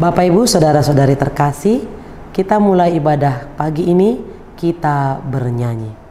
Bapak Ibu, saudara-saudari terkasih, kita mulai ibadah pagi ini, kita bernyanyi.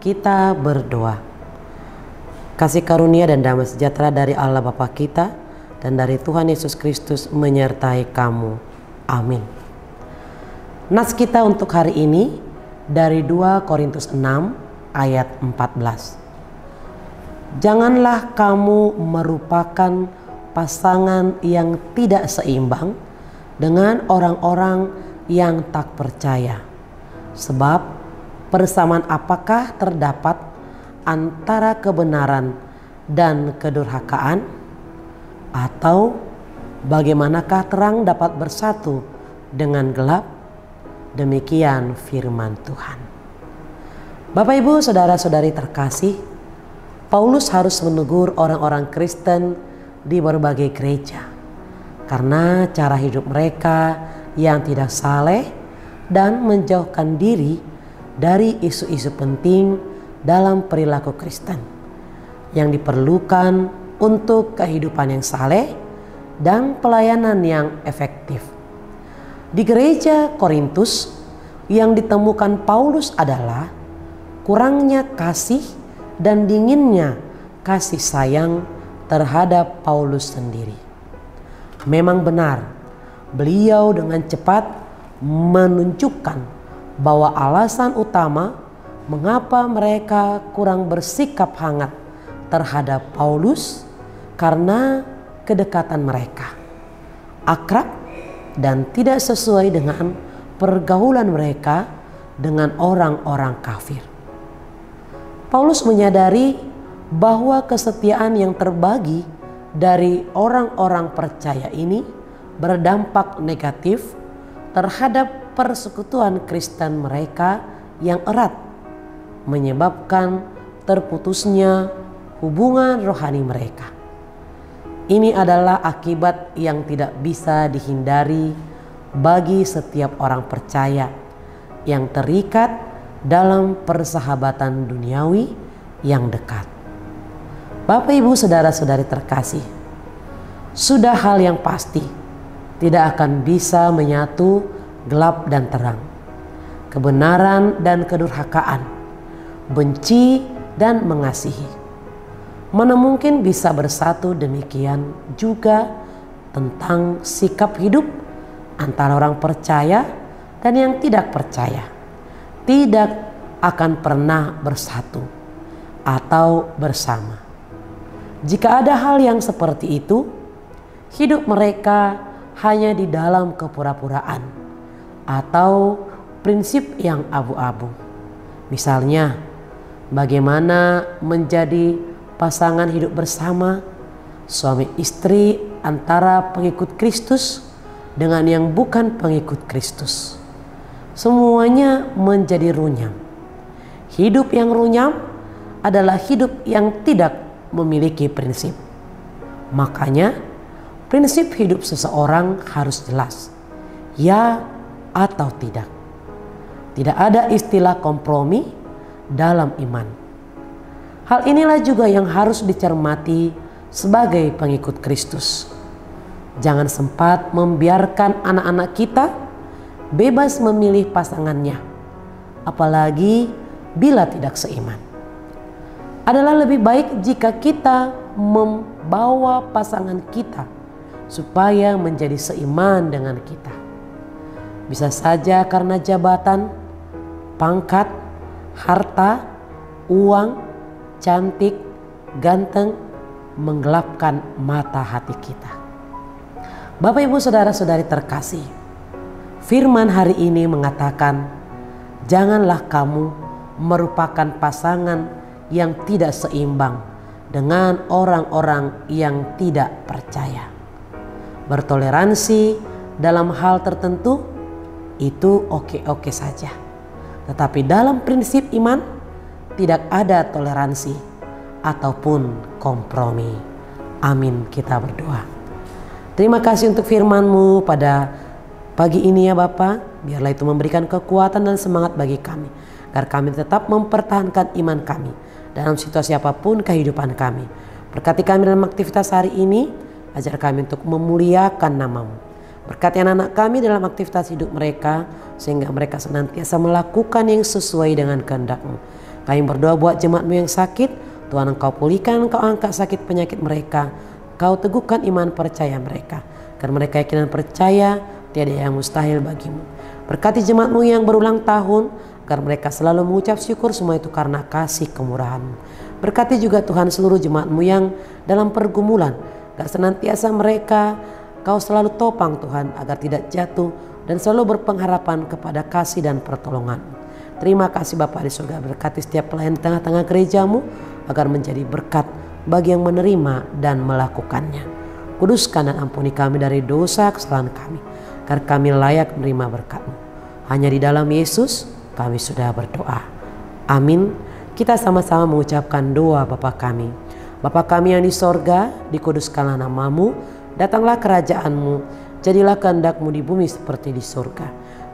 Kita berdoa. Kasih karunia dan damai sejahtera dari Allah Bapa kita dan dari Tuhan Yesus Kristus menyertai kamu. Amin. Nas kita untuk hari ini dari 2 Korintus 6 ayat 14. Janganlah kamu merupakan pasangan yang tidak seimbang dengan orang-orang yang tak percaya. Sebab persamaan apakah terdapat antara kebenaran dan kedurhakaan? Atau bagaimanakah terang dapat bersatu dengan gelap? Demikian firman Tuhan. Bapak Ibu, saudara-saudari terkasih, Paulus harus menegur orang-orang Kristen di berbagai gereja karena cara hidup mereka yang tidak saleh dan menjauhkan diri dari isu-isu penting dalam perilaku Kristen yang diperlukan untuk kehidupan yang saleh dan pelayanan yang efektif. Di gereja Korintus yang ditemukan Paulus adalah kurangnya kasih dan dinginnya kasih sayang terhadap Paulus sendiri. Memang benar, beliau dengan cepat menunjukkan bahwa alasan utama mengapa mereka kurang bersikap hangat terhadap Paulus karena kedekatan mereka akrab dan tidak sesuai dengan pergaulan mereka dengan orang-orang kafir. Paulus menyadari bahwa kesetiaan yang terbagi dari orang-orang percaya ini berdampak negatif terhadap persekutuan Kristen mereka yang erat, menyebabkan terputusnya hubungan rohani mereka. Ini adalah akibat yang tidak bisa dihindari bagi setiap orang percaya yang terikat dalam persahabatan duniawi yang dekat. Bapak Ibu, saudara-saudari terkasih, sudah hal yang pasti tidak akan bisa menyatu gelap dan terang, kebenaran dan kedurhakaan, benci dan mengasihi. Mana mungkin bisa bersatu demikian juga tentang sikap hidup antara orang percaya dan yang tidak percaya. Tidak akan pernah bersatu atau bersama. Jika ada hal yang seperti itu, hidup mereka hanya di dalam kepura-puraan atau prinsip yang abu-abu. Misalnya, bagaimana menjadi pasangan hidup bersama, suami istri antara pengikut Kristus dengan yang bukan pengikut Kristus. Semuanya menjadi runyam. Hidup yang runyam adalah hidup yang tidak memiliki prinsip. Makanya, prinsip hidup seseorang harus jelas, ya atau tidak. Tidak ada istilah kompromi dalam iman. Hal inilah juga yang harus dicermati sebagai pengikut Kristus. Jangan sempat membiarkan anak-anak kita bebas memilih pasangannya, apalagi bila tidak seiman. Adalah lebih baik jika kita membawa pasangan kita supaya menjadi seiman dengan kita. Bisa saja karena jabatan, pangkat, harta, uang, cantik, ganteng menggelapkan mata hati kita. Bapak Ibu Saudara-saudari terkasih, firman hari ini mengatakan, janganlah kamu merupakan pasangan yang tidak seimbang dengan orang-orang yang tidak percaya. Bertoleransi dalam hal tertentu itu oke-oke saja. Tetapi dalam prinsip iman tidak ada toleransi ataupun kompromi. Amin, kita berdoa. Terima kasih untuk firman-Mu pada pagi ini ya Bapa. Biarlah itu memberikan kekuatan dan semangat bagi kami, agar kami tetap mempertahankan iman kami dalam situasi apapun kehidupan kami. Berkati kami dalam aktivitas hari ini, ajar kami untuk memuliakan nama-Mu. Berkati anak-anak kami dalam aktivitas hidup mereka, sehingga mereka senantiasa melakukan yang sesuai dengan kehendak-Mu. Kami berdoa buat jemaat-Mu yang sakit, Tuhan Engkau pulihkan, Engkau angkat sakit penyakit mereka, Engkau teguhkan iman percaya mereka, karena mereka yakin dan percaya tiada yang mustahil bagi-Mu. Berkati jemaat-Mu yang berulang tahun, agar mereka selalu mengucap syukur, semua itu karena kasih kemurahan-Mu. Berkati juga Tuhan seluruh jemaat-Mu yang dalam pergumulan, agar senantiasa mereka Kau selalu topang Tuhan, agar tidak jatuh dan selalu berpengharapan kepada kasih dan pertolongan-Mu. Terima kasih Bapa di surga, berkati setiap pelayan tengah-tengah gereja-Mu, agar menjadi berkat bagi yang menerima dan melakukannya. Kuduskan dan ampuni kami dari dosa kesalahan kami, agar kami layak menerima berkat-Mu. Hanya di dalam Yesus kami sudah berdoa. Amin. Kita sama-sama mengucapkan doa Bapa kami. Bapa kami yang di sorga, dikuduskanlah nama-Mu, datanglah kerajaan-Mu, jadilah kehendak-Mu di bumi seperti di sorga.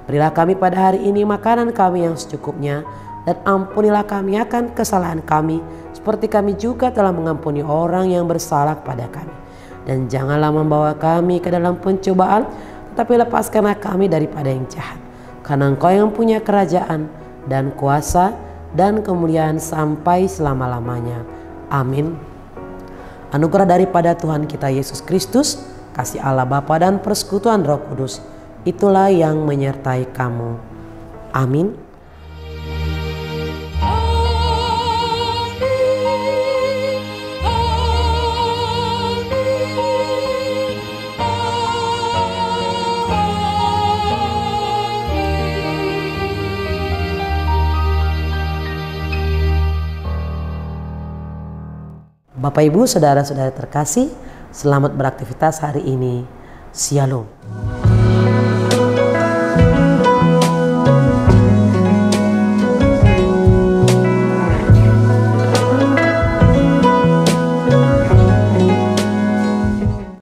Berilah kami pada hari ini makanan kami yang secukupnya, dan ampunilah kami akan kesalahan kami, seperti kami juga telah mengampuni orang yang bersalah kepada kami. Dan janganlah membawa kami ke dalam pencobaan, tetapi lepaskanlah kami daripada yang jahat. Karena Engkau yang punya kerajaan dan kuasa dan kemuliaan sampai selama-lamanya. Amin. Anugerah daripada Tuhan kita Yesus Kristus, kasih Allah Bapa dan persekutuan Roh Kudus, itulah yang menyertai kamu. Amin. Bapak Ibu Saudara-saudara terkasih, selamat beraktivitas hari ini. Shalom.